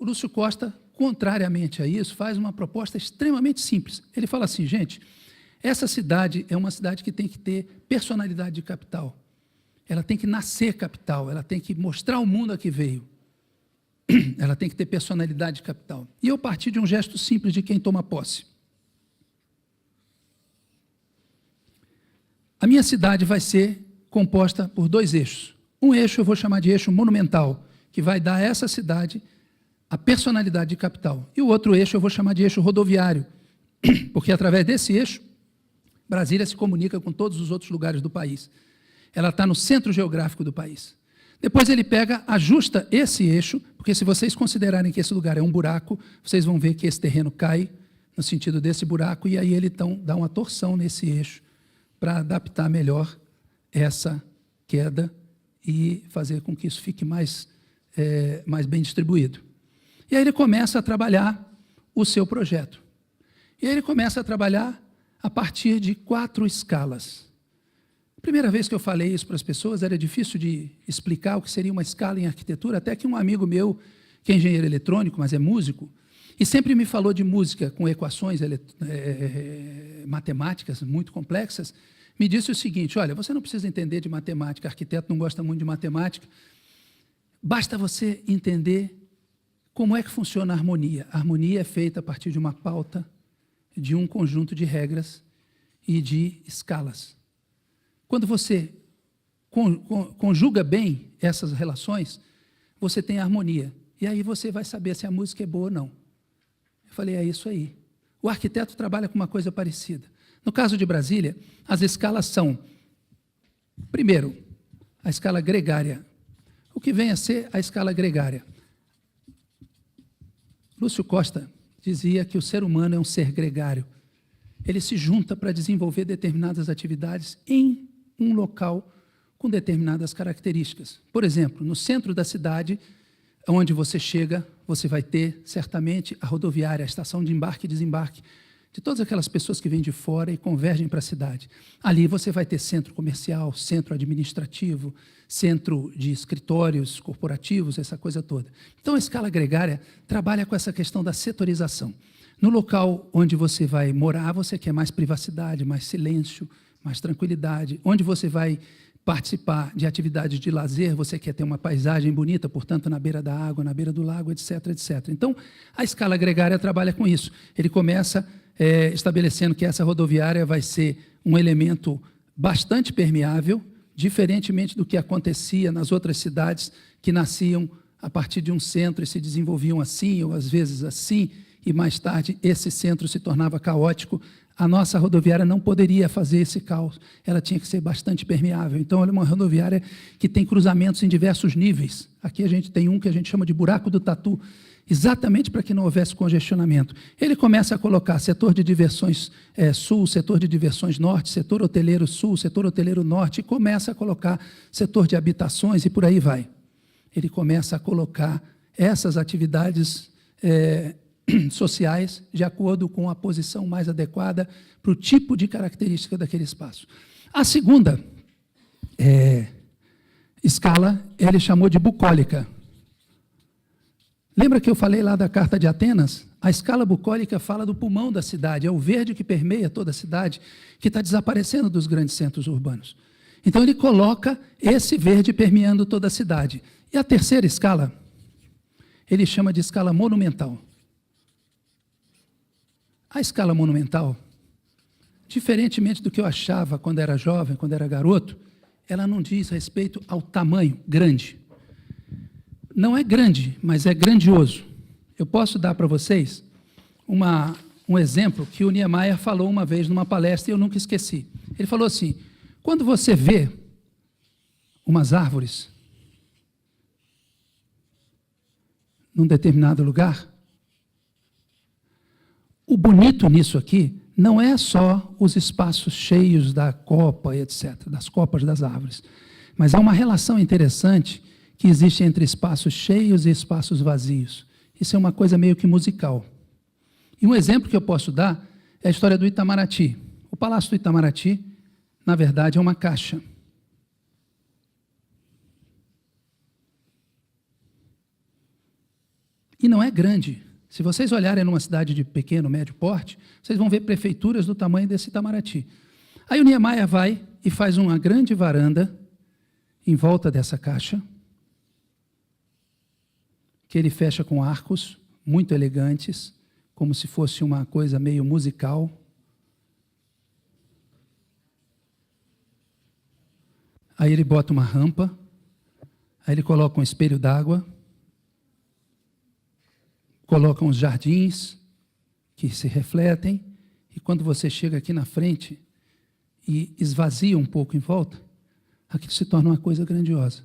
O Lúcio Costa, contrariamente a isso, faz uma proposta extremamente simples. Ele fala assim, gente, essa cidade é uma cidade que tem que ter personalidade de capital. Ela tem que nascer capital, ela tem que mostrar ao mundo a que veio. Ela tem que ter personalidade de capital. E eu parti de um gesto simples de quem toma posse. A minha cidade vai ser composta por 2 eixos. Um eixo eu vou chamar de eixo monumental, que vai dar a essa cidade a personalidade de capital. E o outro eixo eu vou chamar de eixo rodoviário, porque através desse eixo, Brasília se comunica com todos os outros lugares do país. Ela está no centro geográfico do país. Depois ele pega, ajusta esse eixo, porque se vocês considerarem que esse lugar é um buraco, vocês vão ver que esse terreno cai no sentido desse buraco, e aí ele então dá uma torção nesse eixo para adaptar melhor essa queda e fazer com que isso fique mais bem distribuído. E aí ele começa a trabalhar o seu projeto. E aí ele começa a trabalhar a partir de 4 escalas. A primeira vez que eu falei isso para as pessoas, era difícil de explicar o que seria uma escala em arquitetura, até que um amigo meu, que é engenheiro eletrônico, mas é músico, e sempre me falou de música com equações matemáticas muito complexas, me disse o seguinte, olha, você não precisa entender de matemática, arquiteto não gosta muito de matemática, basta você entender como é que funciona a harmonia. A harmonia é feita a partir de uma pauta, de um conjunto de regras e de escalas. Quando você conjuga bem essas relações, você tem harmonia. E aí você vai saber se a música é boa ou não. Eu falei, é isso aí. O arquiteto trabalha com uma coisa parecida. No caso de Brasília, as escalas são, primeiro, a escala gregária. O que vem a ser a escala gregária? Lúcio Costa dizia que o ser humano é um ser gregário. Ele se junta para desenvolver determinadas atividades em um local com determinadas características. Por exemplo, no centro da cidade, onde você chega, você vai ter, certamente, a rodoviária, a estação de embarque e desembarque, de todas aquelas pessoas que vêm de fora e convergem para a cidade. Ali você vai ter centro comercial, centro administrativo, centro de escritórios corporativos, essa coisa toda. Então, a escala gregária trabalha com essa questão da setorização. No local onde você vai morar, você quer mais privacidade, mais silêncio, mais tranquilidade. Onde você vai participar de atividades de lazer, você quer ter uma paisagem bonita, portanto, na beira da água, na beira do lago, etc., etc. Então, a escala gregária trabalha com isso. Ele começa estabelecendo que essa rodoviária vai ser um elemento bastante permeável, diferentemente do que acontecia nas outras cidades que nasciam a partir de um centro e se desenvolviam assim, ou às vezes assim, e mais tarde esse centro se tornava caótico. A nossa rodoviária não poderia fazer esse caos, ela tinha que ser bastante permeável. Então, ela é uma rodoviária que tem cruzamentos em diversos níveis. Aqui a gente tem um que a gente chama de buraco do tatu, exatamente para que não houvesse congestionamento. Ele começa a colocar setor de diversões sul, setor de diversões norte, setor hoteleiro sul, setor hoteleiro norte, e começa a colocar setor de habitações e por aí vai. Ele começa a colocar essas atividades sociais de acordo com a posição mais adequada para o tipo de característica daquele espaço. A segunda escala, ele chamou de bucólica. Lembra que eu falei lá da Carta de Atenas? A escala bucólica fala do pulmão da cidade, é o verde que permeia toda a cidade, que está desaparecendo dos grandes centros urbanos. Então, ele coloca esse verde permeando toda a cidade. E a terceira escala, ele chama de escala monumental. A escala monumental, diferentemente do que eu achava quando era jovem, quando era garoto, ela não diz respeito ao tamanho grande. Não é grande, mas é grandioso. Eu posso dar para vocês um exemplo que o Niemeyer falou uma vez numa palestra e eu nunca esqueci. Ele falou assim, quando você vê umas árvores num determinado lugar, o bonito nisso aqui não é só os espaços cheios da copa, etc., das copas das árvores, mas é uma relação interessante que existe entre espaços cheios e espaços vazios. Isso é uma coisa meio que musical. E um exemplo que eu posso dar é a história do Itamaraty. O Palácio do Itamaraty, na verdade, é uma caixa. E não é grande. Se vocês olharem numa cidade de pequeno, médio porte, vocês vão ver prefeituras do tamanho desse Itamaraty. Aí o Niemeia vai e faz uma grande varanda em volta dessa caixa, que ele fecha com arcos muito elegantes, como se fosse uma coisa meio musical. Aí ele bota uma rampa, aí ele coloca um espelho d'água, coloca uns jardins que se refletem, e quando você chega aqui na frente e esvazia um pouco em volta, aquilo se torna uma coisa grandiosa.